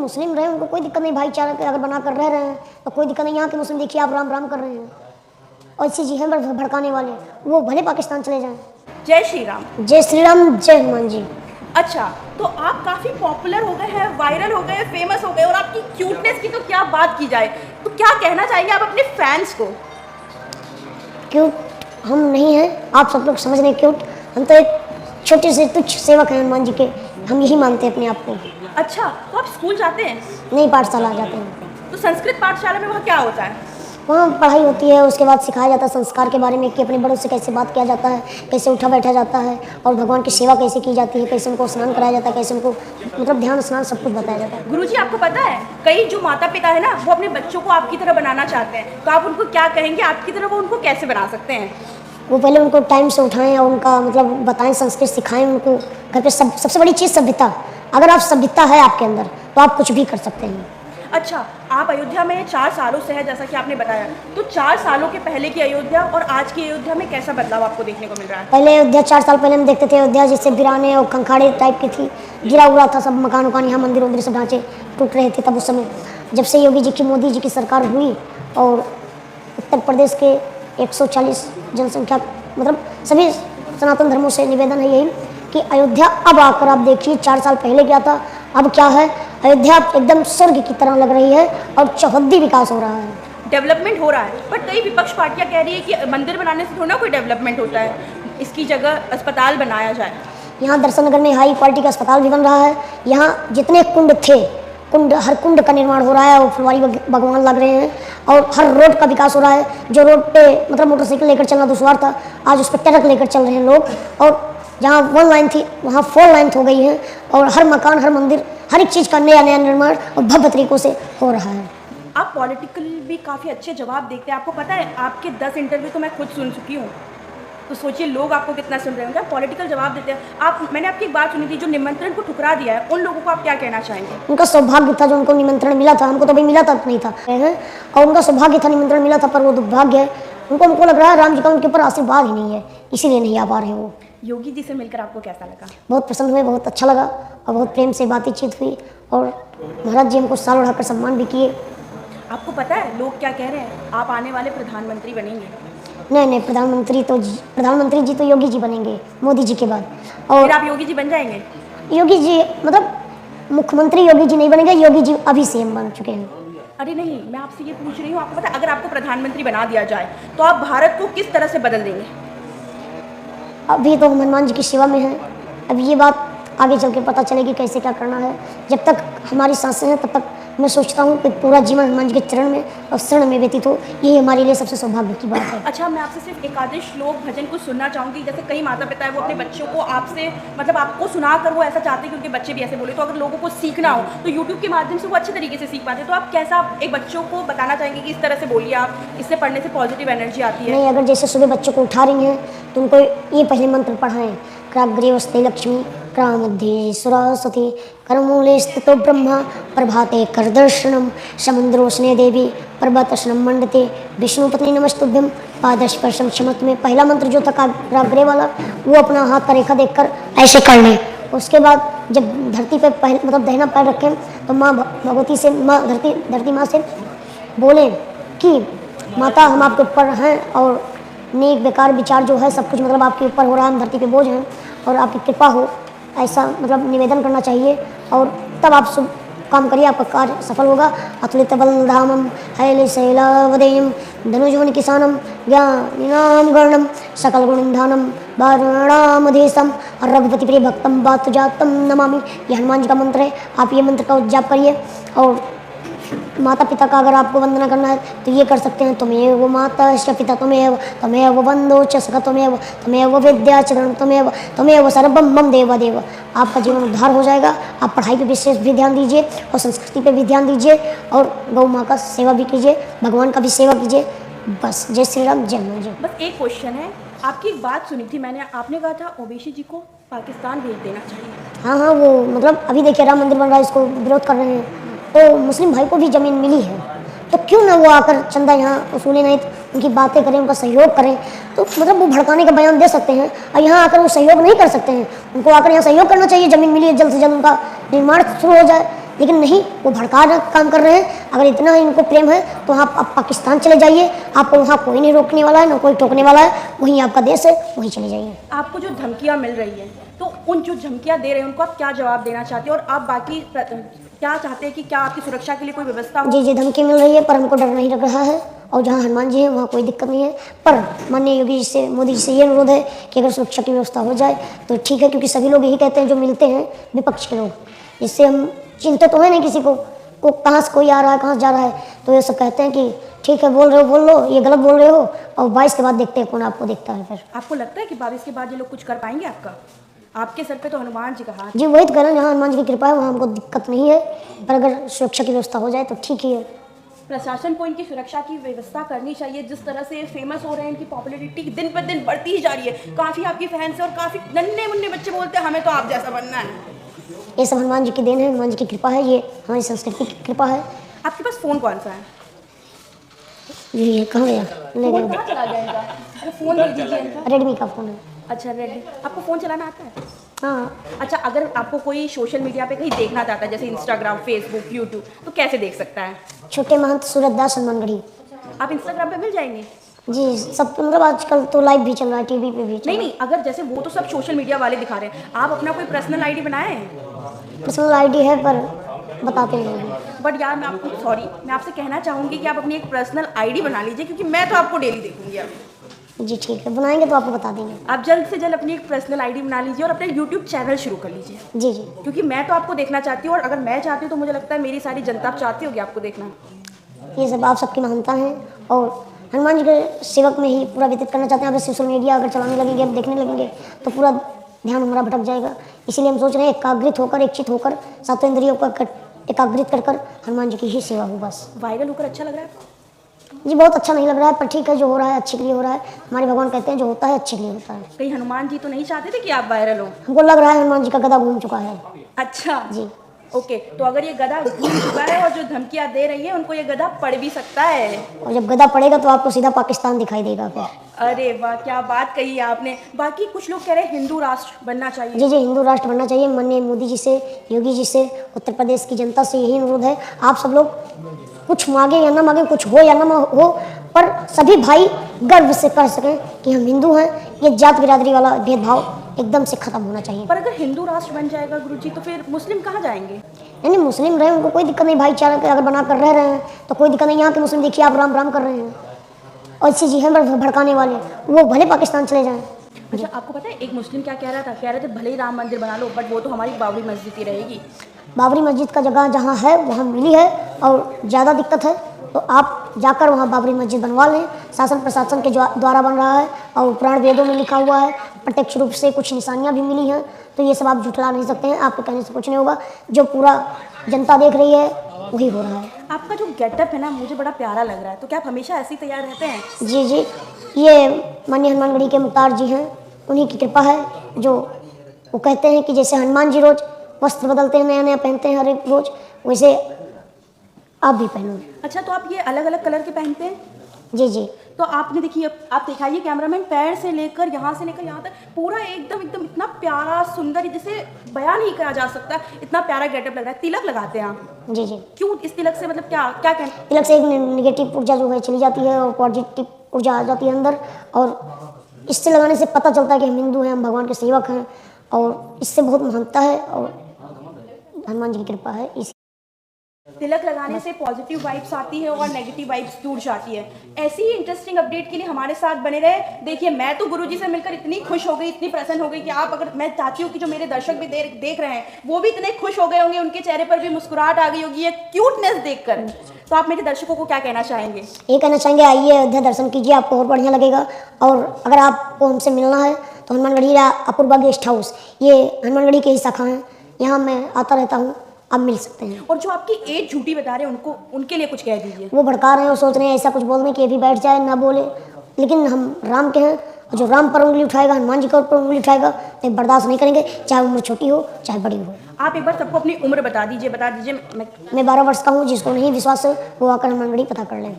मुस्लिम रहे उनको कोई दिक्कत नहीं, भाईचारा के अगर बना कर रह रहे हैं तो कोई दिक्कत नहीं। यहाँ के मुस्लिम देखिए आप राम राम कर रहे हैं, और इसी जी हैं भड़काने वाले, वो भले पाकिस्तान चले जाएं। जय श्री राम। जय श्री राम, जय हनुमान जी। अच्छा, तो आप काफ़ी पॉपुलर हो गए हैं, वायरल हो गए, फेमस हो गए, और आपकी क्यूटनेस की तो क्या बात की जाए। तो क्या कहना चाहिए आप अपने फैंस को? क्यूट हम नहीं हैं, आप सब लोग समझ रहे हैं क्यूट। हम तो एक छोटे से तुच्छ सेवक हैं हनुमान जी के, हम यही मानते हैं अपने आप को। अच्छा, तो आप स्कूल जाते हैं? नहीं, पाठशाला जाते हैं। तो संस्कृत पाठशाला में वहाँ क्या होता है? वहाँ पढ़ाई होती है, उसके बाद सिखाया जाता है संस्कार के बारे में कि अपने बड़ों से कैसे बात किया जाता है, कैसे उठा बैठा जाता है, और भगवान की सेवा कैसे की जाती है, कैसे उनको स्नान कराया जाता है, कैसे उनको मतलब ध्यान स्नान सब कुछ बताया जाता है। गुरुजी, आपको पता है कई जो माता पिता है ना, वो अपने बच्चों को आपकी तरह बनाना चाहते हैं, तो आप उनको क्या कहेंगे? आपकी तरह वो उनको कैसे बना सकते हैं? वो पहले उनको टाइम से उठाएं और उनका मतलब बताएं, संस्कृत सिखाएं उनको। घर पे सबसे बड़ी चीज़ सभ्यता। अगर आप सभ्यता है आपके अंदर तो आप कुछ भी कर सकते हैं। अच्छा, आप अयोध्या में 4 सालों से है जैसा कि आपने बताया, तो 4 सालों के पहले की अयोध्या और आज की अयोध्या में कैसा बदलाव आपको देखने को मिल रहा है? पहले अयोध्या 4 साल पहले हम देखते थे अयोध्या जैसे वीराने और खंखाड़े टाइप की थी, गिरा हुआ था सब मकान उकान, यहाँ मंदिर वंदिर सब ढांचे टूट रहे थे तब उस समय। जब से योगी जी की मोदी जी की सरकार हुई और उत्तर प्रदेश के 140 जनसंख्या मतलब सभी सनातन धर्मों से निवेदन है यही कि अयोध्या अब आकर आप देखिए 4 साल पहले क्या था, अब क्या है। अयोध्या एकदम स्वर्ग की तरह लग रही है और चौहद्दी विकास हो रहा है, डेवलपमेंट हो रहा है। बट कई विपक्ष पार्टियां कह रही है कि मंदिर बनाने से थोड़ा कोई डेवलपमेंट होता है, इसकी जगह अस्पताल बनाया जाए। यहाँ दर्शन नगर में हाई क्वालिटी का अस्पताल भी बन रहा है। यहाँ जितने कुंड थे, हर कुंड का निर्माण हो रहा है और फुलवारी भगवान लग रहे हैं, और हर रोड का विकास हो रहा है। जो रोड पे मतलब मोटरसाइकिल लेकर चलना दुश्वार था, आज उस पर ट्रक लेकर चल रहे हैं लोग, और जहाँ 1 लाइन थी वहाँ 4 लाइन हो गई है, और हर मकान हर मंदिर हर एक चीज़ का नया नया निर्माण और भव्य तरीकों से हो रहा है। आप पॉलिटिकल भी काफ़ी अच्छे जवाब देते हैं। आपको पता है आपके 10 इंटरव्यू तो मैं खुद सुन चुकी हूँ, तो सोचिए लोग आपको कितना सुन रहे होंगे। आप पॉलिटिकल जवाब देते हैं। मैंने आपकी एक बात सुनी थी, जो निमंत्रण को ठुकरा दिया है उन लोगों को आप क्या कहना चाहेंगे? उनका सौभाग्य था जो उनको निमंत्रण मिला था, हमको तो अभी मिला तक नहीं था, और उनका सौभाग्य था निमंत्रण मिला था, पर वो दुर्भाग्य है उनको। हमको लग रहा है राम जी का उनके ऊपर आशीर्वाद ही नहीं है, इसीलिए नहीं आ पा रहे वो। योगी जी से मिलकर आपको कैसा लगा? बहुत पसंद हुए, बहुत अच्छा लगा, और बहुत प्रेम से बातचीत हुई, और महाराज जी हमको साल उड़ाकर सम्मान भी किए। आपको पता है लोग क्या कह रहे हैं? आप आने वाले प्रधानमंत्री बनेंगे। नहीं, प्रधानमंत्री जी तो योगी जी बनेंगे मोदी जी के बाद। और फिर आप योगी जी बन जाएंगे? योगी जी मतलब मुख्यमंत्री योगी जी नहीं बनेंगे, योगी जी अभी सीएम बन चुके हैं। अरे नहीं, मैं आपसे ये पूछ रही हूँ, आपको पता है अगर आपको प्रधानमंत्री बना दिया जाए तो आप भारत को किस तरह से बदल देंगे? अभी तो हम हनुमान जी की सेवा में हैं, अब ये बात आगे चल के पता चलेगी कैसे क्या करना है। जब तक हमारी सांसें हैं तब तक मैं सोचता हूँ कि पूरा जीवन हनुमान जी के चरण में और शरण में व्यतीत हो, यही हमारे लिए सबसे सौभाग्य की बात है। अच्छा, मैं आपसे सिर्फ एकादश श्लोक भजन कुछ सुनना चाहूँगी। जैसे कई माता पिता है वो अपने बच्चों को आपसे मतलब आपको सुना कर वो ऐसा चाहते हैं कि उनके बच्चे भी ऐसे बोले, तो अगर लोगों को सीखना हो तो यूट्यूब के माध्यम से वो अच्छे तरीके से सीख पाते हैं। तो आप कैसा एक बच्चों को बताना चाहेंगे कि इस तरह से बोलिए आप, इससे पढ़ने से पॉजिटिव एनर्जी आती है? नहीं, अगर जैसे सुबह बच्चों को उठा रही हैं तो उनको ये पहले मंत्र पढ़ाएं, क्राग्रेवस्ते लक्ष्मी क्रामध्ये सरस्वती करमूले स्थितो ब्रह्मा प्रभाते करदर्शनम समुद्रोष्णे देवी पर्वतशनम मंडते विष्णुपत्नी नमस्तुभ्यम पादस्पर्शम क्षमत में। पहला मंत्र जो था क्राग्रे वाला, वो अपना हाथ का रेखा देखकर ऐसे कर लें। उसके बाद जब धरती पे मतलब दाहिना पैर रखें तो माँ भगवती से, माँ धरती माँ से बोलें कि माता हम आपके ऊपर हैं, और नेक बेकार विचार जो है सब कुछ मतलब आपके ऊपर हो रहा है, हम धरती पे बोझ हैं और आपकी कृपा हो, ऐसा मतलब निवेदन करना चाहिए। और तब आप शुभ काम करिए, आपका कार्य सफल होगा। अतुलित बलधामम शैलावदेयम धनुजवन किसानम ज्ञानिनाम गणम सकल गुणिधानम वाराणामधेशम रघुपति प्रिय भक्तम बातु जातम नमामि। ये हनुमान जी का मंत्र है, आप ये मंत्र का उच्चारण करिए। और माता पिता का अगर आपको वंदना करना है तो ये कर सकते हैं, त्वमेव माता च पिता त्वमेव बंधो च सखा त्वमेव विद्या च धर्म त्वमेव सर्वं मम देव देव। आपका जीवन उद्धार हो जाएगा। आप पढ़ाई पे विशेष भी ध्यान दीजिए और संस्कृति पे भी ध्यान दीजिए, और गौ माँ का सेवा भी कीजिए, भगवान का भी सेवा कीजिए। बस, जय श्री राम, जय हनुमान जी। बस एक क्वेश्चन है, आपकी एक बात सुनी थी मैंने, आपने कहा था ओवैसी जी को पाकिस्तान भेज देना चाहिए। हाँ, वो मतलब अभी देखिए राम मंदिर बन रहा है, इसको विरोध कर रहे हैं, तो मुस्लिम भाई को भी ज़मीन मिली है, तो क्यों ना वो आकर चंदा यहाँ वसूले, नहीं उनकी बातें करें, उनका सहयोग करें। तो मतलब वो भड़काने का बयान दे सकते हैं और यहाँ आकर वो सहयोग नहीं कर सकते हैं। उनको आकर यहाँ सहयोग करना चाहिए, ज़मीन मिली है, जल्द से जल्द उनका निर्माण शुरू हो जाए। लेकिन नहीं, वो भड़का काम कर रहे हैं। अगर इतना इनको प्रेम है तो आप पाकिस्तान चले जाइए, आपको वहाँ कोई नहीं रोकने वाला है, ना कोई टोकने वाला है, वहीं आपका देश है, वहीं चले जाइए। आपको जो धमकियाँ मिल रही हैं, तो उन जो धमकियाँ दे रहे हैं उनको आप क्या जवाब देना चाहते हैं, और आप बाकी क्या चाहते हैं कि क्या आपकी सुरक्षा के लिए कोई व्यवस्था हो? जी जी, धमकी मिल रही है, पर हमको डर नहीं लग रहा है, और जहाँ हनुमान जी हैं वहाँ कोई दिक्कत नहीं है। पर माननीय योगी जी से, मोदी जी से ये अनुरोध है कि अगर सुरक्षा की व्यवस्था हो जाए तो ठीक है, क्योंकि सभी लोग यही कहते हैं जो मिलते हैं विपक्ष के लोग, इससे हम चिंतित तो है नहीं किसी को कहाँ से कोई आ रहा है, कहाँ से जा रहा है, तो ये सब कहते हैं कि ठीक है, बोल रहे हो बोल लो, ये गलत बोल रहे हो, और 22 के बाद देखते हैं कौन आपको देखता है। फिर आपको लगता है कि 22 के बाद ये लोग कुछ कर पाएंगे? आपके सर पे तो हनुमान जी का हाथ। जी, वही तो कह रहे हैं, जहाँ हनुमान जी की कृपा है वहाँ हमको दिक्कत नहीं है, पर अगर सुरक्षा की व्यवस्था हो जाए तो ठीक ही है। प्रशासन को इनकी सुरक्षा की व्यवस्था करनी चाहिए। जिस तरह से फेमस हो रहे हैं, इनकी पॉपुलैरिटी दिन पर दिन बढ़ती ही जा रही है। काफ़ी आपकी फैंस है और काफ़ी नन्हे मुन्ने बच्चे बोलते हैं हमें तो आप जैसा बनना है। ये सब हनुमान जी की देन है, हनुमान जी की कृपा है, ये हमारी संस्कृति की कृपा है। आपके पास फ़ोन कौन सा है? ये कहाँ गया? ले फ़ोन गया, कहाँ चला गया इनका? अरे फ़ोन दे दीजिए इनका। रेडमी का फ़ोन है। अच्छा, रेडी। आपको फ़ोन चलाना आता है? हाँ, अच्छा, अगर आपको कोई सोशल मीडिया पे कहीं देखना चाहता है, जैसे इंस्टाग्राम, फेसबुक, यूट्यूब, तो कैसे देख सकता है? छोटे महंत सूरत दास हनुमानगढ़ी। आप इंस्टाग्राम पे मिल जाएंगे? जी, सब मतलब आजकल तो लाइव भी चल रहा है, टीवी पे भी चल नहीं रहा नहीं, अगर जैसे वो तो सब सोशल मीडिया वाले दिखा रहे हैं, आप अपना कोई पर्सनल आईडी बनाए हैं? है। पर्सनल आईडी है पर बताते नहीं हैं। बट यार मैं आपसे कहना चाहूँगी कि आप अपनी एक पर्सनल आईडी बना लीजिए, क्योंकि मैं तो आपको डेली देखूंगी अभी। जी ठीक है, बनाएंगे तो आपको बता देंगे। आप जल्द से जल्द अपनी एक पर्सनल आईडी बना लीजिए और अपने यूट्यूब चैनल शुरू कर लीजिए, जी जी, क्योंकि मैं तो आपको देखना चाहती हूँ, और अगर मैं चाहती हूँ तो मुझे लगता है मेरी सारी जनता चाहती होगी आपको देखना। ये सब आप सबकी महानता है, और हनुमान जी के सेवक में ही पूरा व्यतीत करना चाहते हैं। अब सोशल मीडिया अगर चलाने लगेंगे, अब देखने लगेंगे तो पूरा ध्यान हमारा भटक जाएगा। इसीलिए हम सोच रहे हैं एकाग्रित होकर, इच्छित होकर, सातों इंद्रियों का एकाग्रित कर हनुमान जी की ही सेवा हो बस। वायरल होकर अच्छा लग रहा है आपको? जी, बहुत अच्छा नहीं लग रहा है, पर ठीक है, जो हो रहा है अच्छे के लिए हो रहा है। हमारे भगवान कहते हैं जो होता है अच्छे के लिए होता है। कहीं हनुमान जी तो नहीं चाहते थे कि आप वायरल हो? हमको लग रहा है हनुमान जी का गदा घूम चुका है। अच्छा जी, ओके, तो अगर ये गधा घूम चुका है और जो धमकियाँ दे रही है उनको ये गधा पड़ भी सकता है। और जब गदा पड़ेगा तो आपको सीधा पाकिस्तान दिखाई देगा फिर। अरे वाह, क्या बात कही है आपने। बाकी कुछ लोग कह रहे हैं हिंदू राष्ट्र बनना चाहिए। जी जी, हिंदू राष्ट्र बनना चाहिए। माननीय मोदी जी से, योगी जी से, उत्तर प्रदेश की जनता से यही अनुरोध है, आप सब लोग कुछ मांगे या ना मांगे, कुछ हो या ना हो, पर सभी भाई गर्व से कह सकें कि हम हिंदू हैं। ये जात बिरादरी वाला भेदभाव एकदम से खत्म होना चाहिए। पर अगर हिंदू राष्ट्र बन जाएगा गुरुजी, तो फिर मुस्लिम कहाँ जाएंगे? यानी मुस्लिम रहे, उनको कोई दिक्कत नहीं, भाईचारा अगर बना कर रह रहे हैं तो कोई दिक्कत नहीं। यहाँ के मुस्लिम देखिए आप राम राम कर रहे हैं, और इसी जी हैं भड़काने वाले, वो भले पाकिस्तान चले जाएं। अच्छा, आपको पता है एक मुस्लिम क्या कह रहा था? कह रहे थे भले ही राम मंदिर बना लो, बट वो तो हमारी बाबरी मस्जिद ही रहेगी। बाबरी मस्जिद का जगह जहाँ है वहाँ मिली है, और ज़्यादा दिक्कत है तो आप जाकर वहाँ बाबरी मस्जिद बनवा लें। शासन प्रशासन के द्वारा बन रहा है, और पुराण वेदों में लिखा हुआ है, प्रत्यक्ष रूप से कुछ निशानियाँ भी मिली हैं, तो ये सब आप झुठला नहीं सकते हैं। आपके कहने से कुछ नहीं होगा, जो पूरा जनता देख रही है वही हो रहा है। आपका जो गेटअप है ना, मुझे बड़ा प्यारा लग रहा है, तो क्या आप हमेशा ऐसे ही तैयार रहते हैं? जी जी, ये माननीय हनुमानगढ़ी के मुख्तार जी हैं, उन्हीं की कृपा है। जो वो कहते हैं कि जैसे हनुमान जी रोज वस्त्र बदलते हैं, नया नया पहनते हैं हर एक रोज, वैसे आप भी पहनो। अच्छा, तो आप ये अलग अलग कलर के पहनते हैं? जी जी, तो आपने देखिए, आप दिखाइए कैमरामैन, पैर से लेकर यहाँ तक पूरा एकदम इतना प्यारा सुंदर, जिसे बयान नहीं करा जा सकता, इतना प्यारा गेटअप लग रहा है। तिलक लगाते हैं आप? जी जी, क्यों इस तिलक से, मतलब क्या क्या कहना? तिलक से एक निगेटिव ऊर्जा जो है चली जाती है, और पॉजिटिव ऊर्जा आ जाती है अंदर, और इससे लगाने से पता चलता है कि हम हिंदू हैं, हम भगवान के सेवक हैं, और इससे बहुत महानता है, और हनुमान जी की कृपा है। इस तिलक लगाने से पॉजिटिव वाइब्स आती है और नेगेटिव वाइब्स दूर जाती है। ऐसी ही इंटरेस्टिंग अपडेट के लिए हमारे साथ बने रहे। देखिए, मैं तो गुरुजी से मिलकर इतनी खुश हो गई, इतनी प्रसन्न हो गई कि आप, अगर मैं चाहती हूँ कि जो मेरे दर्शक भी देख रहे हैं वो भी इतने खुश हो गए होंगे, उनके चेहरे पर भी मुस्कुराहट आ गई होगी ये क्यूटनेस देखकर। तो आप मेरे दर्शकों को क्या कहना चाहेंगे? ये कहना चाहेंगे, आइए अयोध्या दर्शन कीजिए, आपको और बढ़िया लगेगा। और अगर आपको हमसे मिलना है तो हनुमानगढ़ी अपूर्वा गेस्ट हाउस, ये हनुमानगढ़ी की ही शाखा है, यहाँ मैं आता रहता हूँ, आप मिल सकते हैं। और जो आपकी एज झूठी बता रहे हैं उनको, उनके लिए कुछ कह दीजिए। वो भड़का रहे हैं और सोच रहे हैं ऐसा कुछ बोलने कि ये भी बैठ जाए, ना बोले, लेकिन हम राम के हैं, और जो राम पर उंगली उठाएगा, हनुमान जी के ऊपर उंगली उठाएगा, तो बर्दाश्त नहीं करेंगे, चाहे उम्र छोटी हो चाहे बड़ी हो। आप एक बार सबको अपनी उम्र बता दीजिए। मैं 12 वर्ष का हूँ, जिसको नहीं विश्वास है वो आकर हनुमानगढ़ी पता कर लें।